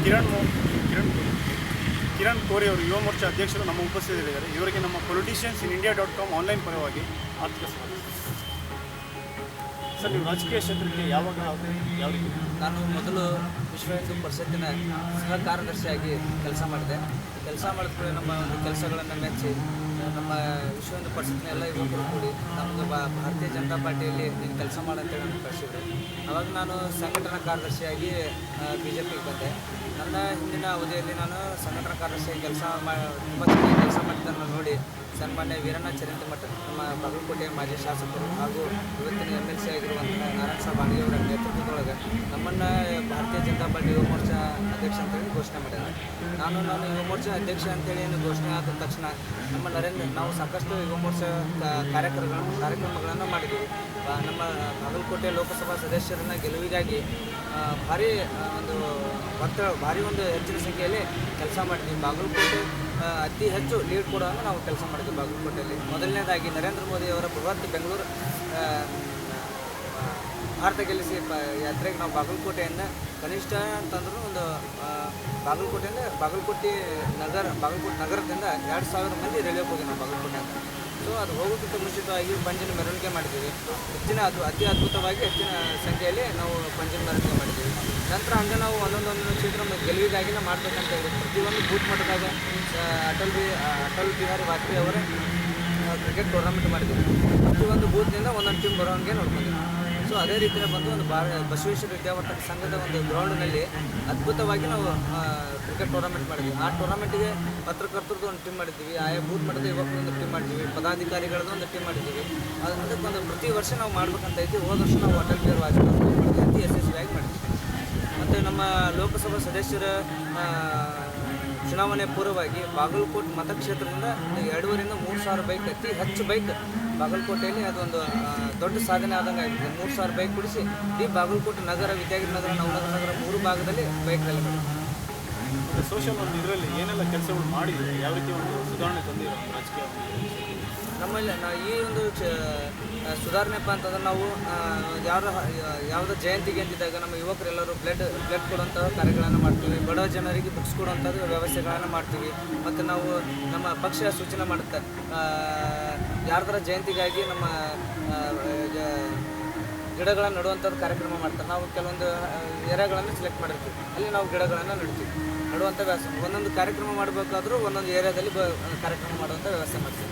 ಕಿರಣ್ ಕಿರಣ್ ಕೋರೆ ಅವರು ಯುವ ಮೋರ್ಚಾ ಅಧ್ಯಕ್ಷರು ನಮ್ಮ ಉಪಸ್ಥಿತರಿದ್ದಾರೆ. ಇವರಿಗೆ ನಮ್ಮ politiciansinIndia.com ಆನ್ಲೈನ್ ಪರವಾಗಿ ಆರ್ಥಿಕ ಸ್ವಾಗತ. ಸರ್, ನೀವು ರಾಜಕೀಯ ಕ್ಷೇತ್ರಕ್ಕೆ ಯಾವಾಗ ಯಾವ ರೀತಿ? ನಾನು ಮೊದಲು ವಿಶ್ವ ಹಿಂದೂ ಪರಿಷತ್ತಿನ ಸಹ ಕಾರ್ಯದರ್ಶಿಯಾಗಿ ಕೆಲಸ ಮಾಡಿದೆ. ಕೆಲಸ ಮಾಡಿದ ಕೂಡ ನಮ್ಮ ಒಂದು ಕೆಲಸಗಳನ್ನು ಮೆಚ್ಚಿ ನಮ್ಮ ವಿಶ್ವ ಹಿಂದೂ ಪರಿಷತ್ತಿನ ಎಲ್ಲ ಯುವಕರು ಕೂಡಿ ನಮ್ಮದು ಭಾರತೀಯ ಜನತಾ ಪಾರ್ಟಿಯಲ್ಲಿ ನೀನು ಕೆಲಸ ಮಾಡಂತೇಳಿ ನಾನು ಕಳಿಸಿದ್ರು. ಆವಾಗ ನಾನು ಸಂಘಟನಾ ಕಾರ್ಯದರ್ಶಿಯಾಗಿ BJPಗೆ ಬಂದೆ. ನನ್ನ ಹಿಂದಿನ ಅವಧಿಯಲ್ಲಿ ನಾನು ಸಂಘಟನಾ ಕಾರ್ಯದರ್ಶಿಯಾಗಿ ತುಂಬ ಚೆನ್ನಾಗಿ ಕೆಲಸ ಮಾಡಿದ್ದನ್ನು ನೋಡಿ ಸನ್ಮಾನ್ಯ ವೀರಣ್ಣ ಚರಂತಿಮಠ ನಮ್ಮ ಬಾಗಲಕೋಟೆಯ ಮಾಜಿ ಶಾಸಕರು ಹಾಗೂ ಇವತ್ತಿನ MLC ಆಗಿರುವಂತಹ ನಾರಾಯಣ ಸಾಹೇಬ್ ಬಾಣಿಯವರ ನೇತೃತ್ವದೊಳಗೆ ನಮ್ಮನ್ನು ಭಾರತೀಯ ಜನತಾ ಪಾರ್ಟಿ ಯುವ ಮೋರ್ಚಾ ಅಧ್ಯಕ್ಷ ಅಂತೇಳಿ ಘೋಷಣೆ ಮಾಡಿದ್ದಾರೆ. ನಾನು ಯುವ ಮೋರ್ಚಾ ಅಧ್ಯಕ್ಷ ಅಂತೇಳಿ ಏನು ಘೋಷಣೆ ಆದ ತಕ್ಷಣ ನಾವು ಸಾಕಷ್ಟು ಯುವ ಮೋರ್ಚಾ ಕಾರ್ಯಕ್ರಮಗಳನ್ನು ಮಾಡಿದ್ದೀವಿ. ನಮ್ಮ ಬಾಗಲಕೋಟೆ ಲೋಕಸಭಾ ಸದಸ್ಯರನ್ನ ಗೆಲುವಿಗಾಗಿ ಭಾರಿ ಒಂದು ಹೆಚ್ಚಿನ ಸಂಖ್ಯೆಯಲ್ಲಿ ಕೆಲಸ ಮಾಡಿದ್ದೀವಿ. ಬಾಗಲಕೋಟೆ ಅತಿ ಹೆಚ್ಚು ಲೀಡ್ ಕೂಡ ನಾವು ಕೆಲಸ ಮಾಡಿದ್ವಿ ಬಾಗಲಕೋಟೆಯಲ್ಲಿ. ಮೊದಲನೇದಾಗಿ ನರೇಂದ್ರ ಮೋದಿ ಅವರ ಬೃಹತ್ ಬೆಂಗಳೂರು ಭಾರತ ಗೆಲ್ಲಿಸಿ ಯಾತ್ರೆಗೆ ನಾವು ಬಾಗಲಕೋಟೆಯಿಂದ ಕನಿಷ್ಠ ಅಂತಂದ್ರೂ ಒಂದು ಬಾಗಲಕೋಟೆ ನಗರದಿಂದ 2000 ಮಂದಿ ರೈಲ್ವೆಗೆ ಹೋಗಿ ನಾವು ಬಾಗಲಕೋಟೆ ಅಂತ. ಸೊ ಅದು ಹೋಗೋದಕ್ಕೆ ಮುಂಚಿತವಾಗಿ ಪಂಜಿನ ಮೆರವಣಿಗೆ ಮಾಡಿದ್ದೀವಿ. ಅತಿ ಅದ್ಭುತವಾಗಿ ಹೆಚ್ಚಿನ ಸಂಖ್ಯೆಯಲ್ಲಿ ನಾವು ಪಂಜಿನ ಮೆರವಣಿಗೆ ಮಾಡಿದ್ದೀವಿ. ನಂತರ ಹಂಗೆ ನಾವು ಒಂದೊಂದು ಕ್ಷೇತ್ರ ಗೆಲುವಿಗಾಗಿ ಮಾಡಬೇಕಂತ ಹೇಳಿ ಪ್ರತಿಯೊಂದು ಬೂತ್ ಮಟ್ಟದಾಗ ಅಟಲ್ ಬಿಹಾರಿ ವಾಜಪೇಯಿ ಅವರ ಕ್ರಿಕೆಟ್ ಟೂರ್ನಮೆಂಟ್ ಮಾಡಿದ್ದೀವಿ. ಪ್ರತಿಯೊಂದು ಬೂತ್ನಿಂದ ಒಂದೊಂದು ಟೀಮ್ ಬರೋಂಗೆ ನೋಡ್ಕೊಂಡಿದ್ದೀವಿ. ಸೊ ಅದೇ ರೀತಿಯಲ್ಲಿ ಬಂದು ಒಂದು ಬಸವೇಶ್ವರ ವಿದ್ಯಾವರ್ಧಕ ಸಂಘದ ಒಂದು ಗ್ರೌಂಡ್ನಲ್ಲಿ ಅದ್ಭುತವಾಗಿ ನಾವು ಕ್ರಿಕೆಟ್ ಟೂರ್ನಮೆಂಟ್ ಮಾಡಿದ್ವಿ. ಆ ಟೂರ್ನಮೆಂಟಿಗೆ ಪತ್ರಕರ್ತರದ್ದು ಒಂದು ಟೀಮ್ ಮಾಡಿದ್ದೀವಿ, ಆಯಾ ಬೂತ್ ಮಟ್ಟದ ಯುವಕರೊಂದು ಟೀಮ್ ಮಾಡಿದ್ದೀವಿ, ಪದಾಧಿಕಾರಿಗಳದ್ದು ಒಂದು ಟೀಮ್ ಮಾಡಿದ್ದೀವಿ. ಅದಕ್ಕೊಂದು ಪ್ರತಿ ವರ್ಷ ನಾವು ಮಾಡ್ಬೇಕಂತ ಇದ್ದೀವಿ. ಹೋದ ವರ್ಷ ನಾವು ಅಟಲ್ ಬಿಹಾರಿ ವಾಜಪೇಯಿ ಅತಿ ಯಶಸ್ವಿಯಾಗಿ ಮಾಡಿದ್ವಿ. ಮತ್ತು ನಮ್ಮ ಲೋಕಸಭಾ ಸದಸ್ಯರ ಚುನಾವಣೆ ಪೂರ್ವವಾಗಿ ಬಾಗಲಕೋಟೆ ಮತಕ್ಷೇತ್ರದಿಂದ 2,500 3 ಸಾವಿರ ಬೈಕ್, ಅತಿ ಹೆಚ್ಚು ಬೈಕ್ ಬಾಗಲಕೋಟೆಯಲ್ಲಿ ಅದೊಂದು ದೊಡ್ಡ ಸಾಧನೆ ಆದಂಗೆ ಆಗಿದೆ. 3 ಸಾವಿರ ಬೈಕ್ ಕೊಡಿಸಿ ಈ ಬಾಗಲಕೋಟೆ ನಗರ, ವಿದ್ಯಾಗಿರಿ ನಗರ, ನವನಗರ ನಗರ 3 ಭಾಗದಲ್ಲಿ ಬೈಕ್ ರ್ಯಾಲಿ ಮಾಡಿದ್ದೀವಿ. ಸೋಷಿಯಲ್ ಒಂದು ಇದರಲ್ಲಿ ಏನೆಲ್ಲ ಕೆಲಸಗಳು ಮಾಡಿದ್ದೀವಿ, ಯಾವ ರೀತಿ ಒಂದು ಸುಧಾರಣೆ ತಂದಿರೋ ರಾಜಕೀಯ ನಮ್ಮಲ್ಲಿ ಈ ಒಂದು ಸುಧಾರಣೆಪ್ಪ ಅಂತಂದ್ರೆ ನಾವು ಯಾವುದೋ ಜಯಂತಿಗೆ ಅಂತಿದ್ದಾಗ ನಮ್ಮ ಯುವಕರೆಲ್ಲರೂ ಬ್ಲಡ್ ಕೊಡುವಂಥ ಕಾರ್ಯಗಳನ್ನು ಮಾಡ್ತೀವಿ. ಬಡ ಜನರಿಗೆ ಬುಕ್ಸ್ ಕೊಡುವಂಥದ್ದು ವ್ಯವಸ್ಥೆಗಳನ್ನು ಮಾಡ್ತೀವಿ. ಮತ್ತು ನಾವು ನಮ್ಮ ಪಕ್ಷ ಸೂಚನೆ ಮಾಡುತ್ತೆ ಯಾರ್ದಾರ ಜಯಂತಿಗಾಗಿ ನಮ್ಮ ಗಿಡಗಳನ್ನು ನೆಡುವಂಥದ್ದು ಕಾರ್ಯಕ್ರಮ ಮಾಡ್ತಾರೆ. ನಾವು ಕೆಲವೊಂದು ಏರಿಯಾಗಳನ್ನು ಸೆಲೆಕ್ಟ್ ಮಾಡಿರ್ತೀವಿ, ಅಲ್ಲಿ ನಾವು ಗಿಡಗಳನ್ನು ನೆಡುವಂಥ ವ್ಯವಸ್ಥೆ. ಒಂದೊಂದು ಕಾರ್ಯಕ್ರಮ ಮಾಡಬೇಕಾದ್ರೂ ಒಂದೊಂದು ಏರಿಯಾದಲ್ಲಿ ಕಾರ್ಯಕ್ರಮ ಮಾಡುವಂಥ ವ್ಯವಸ್ಥೆ ಮಾಡ್ತೀವಿ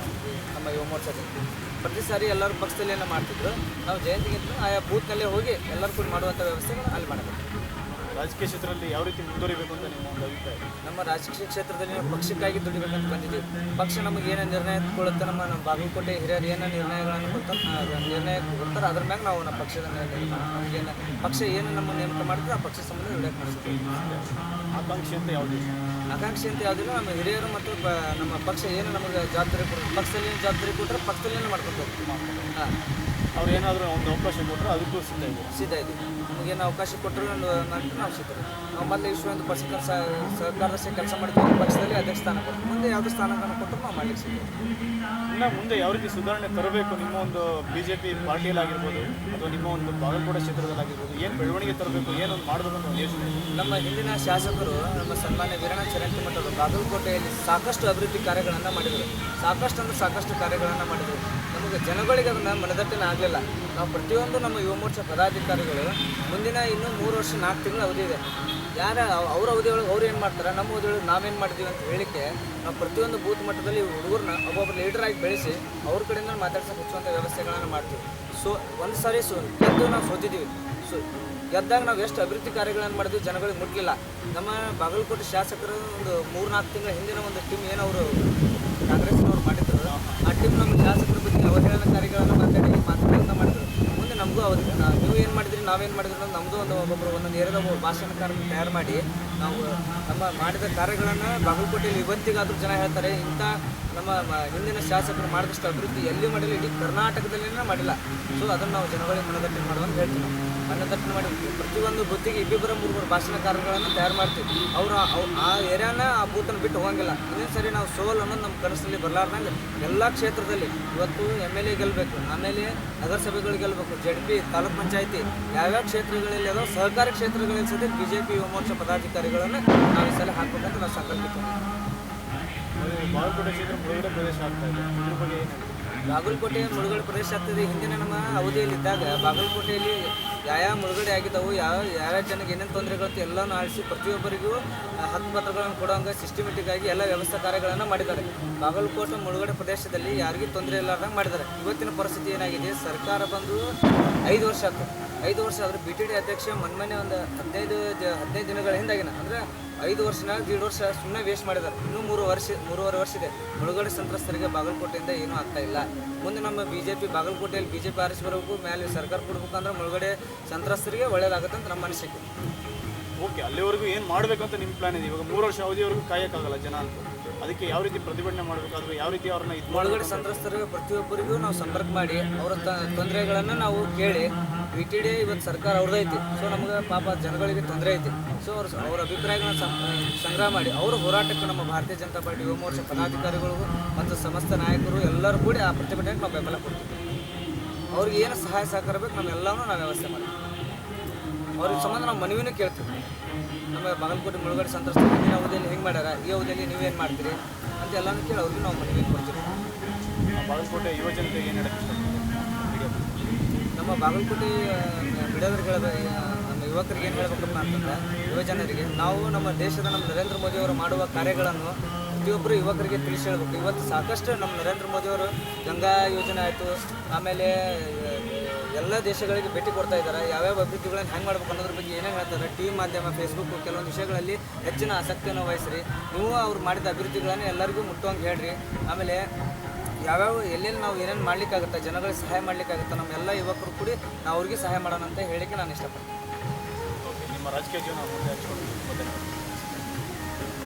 ನಮ್ಮ ಯುವ ಮೋರ್ಚಾದಲ್ಲಿ. ಪ್ರತಿ ಸಾರಿ ಎಲ್ಲರೂ ಪಕ್ಷದಲ್ಲಿ ಮಾಡ್ತಿದ್ರು. ನಾವು ಜಯಂತಿಗಿಂತ ಆಯಾ ಬೂತ್ನಲ್ಲೇ ಹೋಗಿ ಎಲ್ಲರೂ ಕೂಡ ಮಾಡುವಂಥ ವ್ಯವಸ್ಥೆಗಳು ಅಲ್ಲಿ ಮಾಡಬೇಕು. ರಾಜಕೀಯ ಕ್ಷೇತ್ರದಲ್ಲಿ ಯಾವ ರೀತಿ ಮುಂದುವರಿಬೇಕು ಅಂತ ನಿಮ್ಮ ಒಂದು ಅಭಿಪ್ರಾಯ? ನಮ್ಮ ರಾಜಕೀಯ ಕ್ಷೇತ್ರದಲ್ಲಿ ನಾವು ಪಕ್ಷಕ್ಕಾಗಿ ದುಡಿಬೇಕಂತ ಬಂದಿದ್ದೀವಿ. ಪಕ್ಷ ನಮಗೆ ಏನೇ ನಿರ್ಣಯ ಕೊಡುತ್ತೆ, ನಮ್ಮ ಬಾಗಲಕೋಟೆ ಹಿರಿಯರು ಏನೋ ನಿರ್ಣಯಗಳನ್ನು ಕೊಡ್ತಾರೆ, ಅದ್ರ ಮ್ಯಾಗ ನಾವು ನಮ್ಮ ಪಕ್ಷದ ನಮಗೇನು ಪಕ್ಷ ಏನು ನಮ್ಮ ನೇಮಕ ಮಾಡಿದ್ರೆ ಆ ಪಕ್ಷ ಸಂಬಂಧ ವಿಡಾಕ್ ಮಾಡಿಸ್ತೀವಿ. ಆಕಾಂಕ್ಷೆ ಅಂತ ಯಾವುದಿಲ್ಲ. ನಮ್ಮ ಹಿರಿಯರು ಮತ್ತು ನಮ್ಮ ಪಕ್ಷ ಏನು ನಮಗೆ ಜವಾಬ್ದಾರಿ ಕೊಡ್ತಾರೆ, ಪಕ್ಷದಲ್ಲಿ ಏನು ಜವಾಬ್ದಾರಿ ಕೊಟ್ಟರೆ ಪಕ್ಷದಲ್ಲಿ ಮಾಡ್ಕೊಳ್ಬೇಕು. ಹಾಂ, ಅವ್ರು ಏನಾದರೂ ಒಂದು ಅವಕಾಶ ಕೊಟ್ಟರೆ ಅದಕ್ಕೂ ಸಿದ್ಧ ಇದ್ದೀವಿ. ನಮಗೇನು ಅವಕಾಶ ಕೊಟ್ಟರು ನಂತರ ನಾವು ಸಿಗ್ತಾರೆ. ನಾವು ಮೊದಲು ವಿಶ್ವ ಹಿಂದೂ ಪರಿಷತ್ ಸಹಕಾರದರ್ಶಿ ಕೆಲಸ ಮಾಡಿದ್ವಿ. ಪಕ್ಷದಲ್ಲಿ ಅಧ್ಯಕ್ಷ ಸ್ಥಾನ ಕೊಟ್ಟು ಮುಂದೆ ಯಾವುದೇ ಸ್ಥಾನಗಳನ್ನು ಕೊಟ್ಟರು ನಾವು ಮಾಡಲಿಕ್ಕೆ ಸಿಗ್ತೀವಿ. ಇನ್ನು ಮುಂದೆ ಯಾವ ರೀತಿ ಸುಧಾರಣೆ ತರಬೇಕು ನಿಮ್ಮ ಒಂದು BJP ಪಾರ್ಟಿಯಲ್ಲಾಗಿರ್ಬೋದು ಅಥವಾ ನಿಮ್ಮ ಒಂದು ಬಾಗಲಕೋಟೆ ಕ್ಷೇತ್ರದಲ್ಲಾಗಿರ್ಬೋದು, ಏನು ಬೆಳವಣಿಗೆ ತರಬೇಕು, ಏನೊಂದು ಮಾಡಬೇಕು ಅಂತ ಒಂದು ಯೋಚನೆ? ನಮ್ಮ ಹಿಂದಿನ ಶಾಸಕರು ನಮ್ಮ ಸನ್ಮಾನ್ಯ ವೀರಣ್ಣ ಚರಂತಿಮಠ ಅವರು ಬಾಗಲಕೋಟೆಯಲ್ಲಿ ಸಾಕಷ್ಟು ಅಭಿವೃದ್ಧಿ ಕಾರ್ಯಗಳನ್ನು ಮಾಡಿದರು. ಸಾಕಷ್ಟು ಕಾರ್ಯಗಳನ್ನು ಮಾಡಿದರು. ನಮಗೆ ಜನಗಳಿಗೆ ಅದನ್ನು ಮನದಟ್ಟನೆ ಆಗಲಿಲ್ಲ. ನಾವು ಪ್ರತಿಯೊಂದು ನಮ್ಮ ಯುವ ಮೋರ್ಚಾ ಪದಾಧಿಕಾರಿಗಳು ಮುಂದಿನ ಇನ್ನೂ 3 ವರ್ಷ 4 ತಿಂಗಳು ಅವಧಿ ಇದೆ. ಅವ್ರ ಅವಧಿಯೊಳಗೆ ಅವ್ರು ಏನು ಮಾಡ್ತಾರೆ, ನಮ್ಮ ಅವಧಿಯೊಳಗೆ ನಾವೇನು ಮಾಡ್ತೀವಿ ಅಂತ ಹೇಳಿಕೆ ನಾವು ಪ್ರತಿಯೊಂದು ಬೂತ್ ಮಟ್ಟದಲ್ಲಿ ಹುಡುಗರನ್ನ ಒಬ್ಬೊಬ್ಬರು ಲೀಡರಾಗಿ ಬೆಳೆಸಿ ಅವ್ರ ಕಡೆಯಿಂದ ಮಾತಾಡ್ಸೋಕೆ ಹೆಚ್ಚುವಂಥ ವ್ಯವಸ್ಥೆಗಳನ್ನು ಮಾಡ್ತೀವಿ. ಒಂದು ಸಾರಿ ಗೆದ್ದು ನಾವು ಸೋತಿದ್ದೀವಿ. ಗೆದ್ದಾಗ ನಾವು ಎಷ್ಟು ಅಭಿವೃದ್ಧಿ ಕಾರ್ಯಗಳನ್ನು ಮಾಡಿದ್ವಿ ಜನಗಳಿಗೆ ಮುಟ್ಲಿಲ್ಲ. ನಮ್ಮ ಬಾಗಲಕೋಟೆ ಶಾಸಕರು ಒಂದು 3-4 ತಿಂಗಳ ಹಿಂದಿನ ಒಂದು ಟೀಮ್ ಏನವರು ಕಾಂಗ್ರೆಸ್ನವ್ರು ಮಾಡಿದ್ರು, ಆ ಟೀಮ್ ನಮ್ಮ ಶಾಸಕರ ಬಗ್ಗೆ ಅವಹೇಳನಕಾರಿಗಳನ್ನು ಮಾತಾಡೋದನ್ನ ಮಾಡಿದ್ರು. ಮುಂದೆ ನಮಗೂ ನೀವು ಏನು ಮಾಡಿದ್ರಿ, ನಾವೇನು ಮಾಡಿದ್ರು ಅನ್ನೋದು ನಮ್ಮದು ಒಬ್ಬೊಬ್ಬರು ಒಂದೊಂದು ಏರಿಯಾದ ಒಬ್ಬ ಭಾಷಣಕಾರರನ್ನು ತಯಾರು ಮಾಡಿ ನಾವು ನಮ್ಮ ಮಾಡಿದ ಕಾರ್ಯಗಳನ್ನು ಬಾಗಲಕೋಟೆಯಲ್ಲಿ ಇವತ್ತಿಗಾದರೂ ಜನ ಹೇಳ್ತಾರೆ, ಇಂಥ ನಮ್ಮ ಹಿಂದಿನ ಶಾಸಕರು ಮಾಡಿದಷ್ಟು ಅಭಿವೃದ್ಧಿ ಎಲ್ಲಿ ಮಾಡಿಲ್ಲ, ಇಡೀ ಕರ್ನಾಟಕದಲ್ಲಿನೇ ಮಾಡಿಲ್ಲ. ಸೊ ಅದನ್ನು ನಾವು ಜನಗಳಿಗೆ ಮನದಟ್ಟಣೆ ಮಾಡುವಂತ ಹೇಳ್ತೀವಿ. ಮನದಟ್ಟಣೆ ಮಾಡಿ ಪ್ರತಿಯೊಂದು ಬೂತಿಗೆ ಇಬ್ಬಿಬ್ಬರ ಮೂರು ಭಾಷಣಕಾರಗಳನ್ನು ತಯಾರು ಮಾಡ್ತೀವಿ. ಅವರು ಆ ಏರಿಯಾನ ಆ ಬೂತನ್ನು ಬಿಟ್ಟು ಹೋಗಂಗಿಲ್ಲ. ಇನ್ನೊಂದು ಸರಿ ನಾವು ಸೋಲ್ ಅನ್ನೋದು ನಮ್ಮ ಕನಸಲ್ಲಿ ಬರಲಾರ್ದಂಗೆ ಎಲ್ಲ ಕ್ಷೇತ್ರದಲ್ಲಿ ಇವತ್ತು MLA ಗೆಲ್ಲಬೇಕು, ಆಮೇಲೆ ನಗರಸಭೆಗಳು ಗೆಲ್ಲಬೇಕು, ZP, ತಾಲೂಕ್ ಪಂಚಾಯತಿ ಯಾವ್ಯಾವ ಕ್ಷೇತ್ರಗಳಲ್ಲಿ ಅದೋ ಸಹಕಾರಿ ಕ್ಷೇತ್ರಗಳಲ್ಲಿ ಸಹಿತ BJP ಯುವ ಮೋರ್ಚಾ ಪದಾಧಿಕಾರಿಗಳನ್ನು ನಾವು ಈ ಸಲ ಹಾಕಬೇಕಂತ ನಾವು ಸಂಕಲ್ಪಿದ್ದೀವಿ. ಬಾಗಲಕೋಟೆ ಕ್ಷೇತ್ರ ಮುಳುಗಡೆ ಪ್ರದೇಶ ಆಗ್ತಾ ಇದೆ, ಇದ್ರ ಬಗ್ಗೆ ಏನು ಹೇಳ್ತೀವಿ? ಬಾಗಲಕೋಟೆ ಮುಳುಗಡೆ ಪ್ರದೇಶ ಆಗ್ತದೆ. ಹಿಂದಿನ ನಮ್ಮ ಅವಧಿಯಲ್ಲಿದ್ದಾಗ ಬಾಗಲಕೋಟೆಯಲ್ಲಿ ಯಾವ ಮುಳುಗಡೆ ಆಗಿದ್ದಾವೆ, ಯಾವ್ಯಾವ ಜನಕ್ಕೆ ಏನೇನು ತೊಂದರೆಗಳಂತ ಎಲ್ಲನೂ ಆಳಿಸಿ ಪ್ರತಿಯೊಬ್ಬರಿಗೂ ಹಕ್ಕುಪತ್ರಗಳನ್ನು ಕೊಡುವಂಗೆ ಸಿಸ್ಟಮೆಟಿಕ್ ಆಗಿ ಎಲ್ಲ ವ್ಯವಸ್ಥೆ ಕಾರ್ಯಗಳನ್ನು ಮಾಡಿದ್ದಾರೆ. ಬಾಗಲಕೋಟೆ ಮುಳುಗಡೆ ಪ್ರದೇಶದಲ್ಲಿ ಯಾರಿಗೂ ತೊಂದರೆ ಇಲ್ಲಾರ್ದಂಗೆ ಮಾಡಿದ್ದಾರೆ. ಇವತ್ತಿನ ಪರಿಸ್ಥಿತಿ ಏನಾಗಿದೆ, ಸರ್ಕಾರ ಬಂದು 5 ವರ್ಷ ಆಗ್ತದೆ. 5 ವರ್ಷ ಆದರೆ BTD ಅಧ್ಯಕ್ಷ ಮೊನ್ನೆ ಒಂದು 15 ದಿನಗಳ ಹಿಂದಾಗಿನ ಅಂದರೆ 5 ವರ್ಷನಾಗ 1.5 ವರ್ಷ ಸುಮ್ಮನೆ ವೇಸ್ಟ್ ಮಾಡಿದ್ದಾರೆ. ಇನ್ನೂ 3.5 ವರ್ಷ ಇದೆ. ಮುಳುಗಡೆ ಸಂತ್ರಸ್ತರಿಗೆ ಬಾಗಲಕೋಟೆಯಿಂದ ಏನೂ ಆಗ್ತಾ ಇಲ್ಲ. ಮುಂದೆ ನಮ್ಮ ಬಾಗಲಕೋಟೆಯಲ್ಲಿ BJP ಆರಿಸಿ ಬರಬೇಕು, ಮೇಲೆ ಸರ್ಕಾರ ಕೊಡ್ಬೇಕಂದ್ರೆ ಮುಳುಗಡೆ ಸಂತ್ರಸ್ತರಿಗೆ ಒಳ್ಳೇದಾಗುತ್ತೆ ಅಂತ ನಮ್ಮ ಅನಿಸಿಕೆ. ಓಕೆ, ಅಲ್ಲಿವರೆಗೂ ಏನು ಮಾಡಬೇಕು ಅಂತ ನಿಮ್ಮ ಪ್ಲಾನ್ ಇದೆ? ಇವಾಗ 3 ವರ್ಷ ಅವಧಿವರೆಗೂ ಕಾಯೋಕ್ಕಾಗಲ್ಲ ಜನ ಅಂತ, ಅದಕ್ಕೆ ಯಾವ ರೀತಿ ಪ್ರತಿಭಟನೆ ಮಾಡಬೇಕು ಅಥವಾ ಯಾವ ರೀತಿ ಅವ್ರನ್ನ ಮುಳುಗಡೆ ಸಂತ್ರಸ್ತರಿಗೆ ಪ್ರತಿಯೊಬ್ಬರಿಗೂ ನಾವು ಸಂಪರ್ಕ ಮಾಡಿ ಅವರ ತೊಂದರೆಗಳನ್ನು ನಾವು ಕೇಳಿ BTD ಇವತ್ತು ಸರ್ಕಾರ ಅವ್ರದ್ದೈತಿ. ಸೊ ನಮಗೆ ಪಾಪ ಜನಗಳಿಗೆ ತೊಂದರೆ ಐತಿ. ಸೊ ಅವ್ರ ಅಭಿಪ್ರಾಯಗಳನ್ನ ಸಂಗ್ರಹ ಮಾಡಿ ಅವರ ಹೋರಾಟಕ್ಕೆ ನಮ್ಮ ಭಾರತೀಯ ಜನತಾ ಪಾರ್ಟಿ ಯುವ ಮೋರ್ಚಾ ಪದಾಧಿಕಾರಿಗಳು ಮತ್ತು ಸಮಸ್ತ ನಾಯಕರು ಎಲ್ಲರೂ ಕೂಡಿ ಆ ಪ್ರತಿಭಟನೆಗೆ ನಾವು ಬೆಂಬಲ ಕೊಡ್ತೀವಿ. ಅವ್ರಿಗೆ ಏನು ಸಹಾಯ ಸಹಕಾರ ಬೇಕು ನಮ್ಮೆಲ್ಲವೂ ನಾವು ವ್ಯವಸ್ಥೆ ಮಾಡ್ತೀವಿ. ಅವ್ರಿಗೆ ಸಂಬಂಧ ನಾವು ಮನವಿನೂ ಕೇಳ್ತೀವಿ. ನಮ್ಮ ಬಾಗಲಕೋಟೆ ಮುಳುಗಡೆ ಸಂತ್ರಸ್ತರು ಹಿಂದಿನ ಅವಧಿಯಲ್ಲಿ ಹೆಂಗೆ ಮಾಡ್ಯಾರ, ಈ ಅವಧಿಯಲ್ಲಿ ನೀವೇನು ಮಾಡ್ತೀರಿ ಅಂತ ಎಲ್ಲನೂ ಕೇಳಿ ಅವ್ರಿಗೆ ನಾವು ಮನವಿ ಕೊಡ್ತೀವಿ. ಬಾಗಲಕೋಟೆ ಯುವ ಜನತೆ ಏನು ಹೇಳಕ್ಕೆ ಇಷ್ಟಪಡ್ತೀವಿ? ನಮ್ಮ ಬಾಗಲಕೋಟೆ ಬಿಡೋದ್ರಿಗೆ ನಮ್ಮ ಯುವಕರಿಗೆ ಏನು ಹೇಳ್ಬೇಕಪ್ಪ ಅಂತಂದ್ರೆ, ಯುವ ಜನರಿಗೆ ನಾವು ನಮ್ಮ ದೇಶದ ನಮ್ಮ ನರೇಂದ್ರ ಮೋದಿಯವರು ಮಾಡುವ ಕಾರ್ಯಗಳನ್ನು ಪ್ರತಿಯೊಬ್ಬರು ಯುವಕರಿಗೆ ತಿಳಿಸಿ ಹೇಳ್ಬೇಕು. ಇವತ್ತು ಸಾಕಷ್ಟು ನಮ್ಮ ನರೇಂದ್ರ ಮೋದಿಯವರು ಗಂಗಾ ಯೋಜನೆ ಆಯಿತು, ಆಮೇಲೆ ಎಲ್ಲ ದೇಶಗಳಿಗೆ ಭೇಟಿ ಕೊಡ್ತಾ ಇದ್ದಾರೆ. ಯಾವ್ಯಾವ ಅಭಿವೃದ್ಧಿಗಳನ್ನು ಹೆಂಗೆ ಮಾಡ್ಬೇಕು ಅನ್ನೋದ್ರ ಬಗ್ಗೆ ಏನೇನು ಹೇಳ್ತಾರೆ, TV ಮಾಧ್ಯಮ, ಫೇಸ್ಬುಕ್ ಕೆಲವೊಂದು ವಿಷಯಗಳಲ್ಲಿ ಹೆಚ್ಚಿನ ಆಸಕ್ತಿಯನ್ನು ವಹಿಸ್ರಿ. ನೀವು ಅವ್ರು ಮಾಡಿದ ಅಭಿವೃದ್ಧಿಗಳನ್ನು ಎಲ್ಲರಿಗೂ ಮುಟ್ಟುವಂಗೆ ಹೇಳ್ರಿ. ಆಮೇಲೆ ಯಾವ್ಯಾವ ಎಲ್ಲೆಲ್ಲಿ ನಾವು ಏನೇನು ಮಾಡ್ಲಿಕ್ಕಾಗುತ್ತೆ, ಜನಗಳಿಗೆ ಸಹಾಯ ಮಾಡ್ಲಿಕ್ಕಾಗುತ್ತೆ, ನಮ್ಮೆಲ್ಲ ಯುವಕರು ಕೂಡಿ ನಾವು ಅವ್ರಿಗೆ ಸಹಾಯ ಮಾಡೋಣ ಅಂತ ಹೇಳಿಕ್ಕೆ ನಾನು ಇಷ್ಟಪಡ್ತೀನಿ. ಓಕೆ, ನಿಮ್ಮ ರಾಜಕೀಯ ಜೀವನ ಮುಂದೆ ಹಚ್ಕೊಂಡು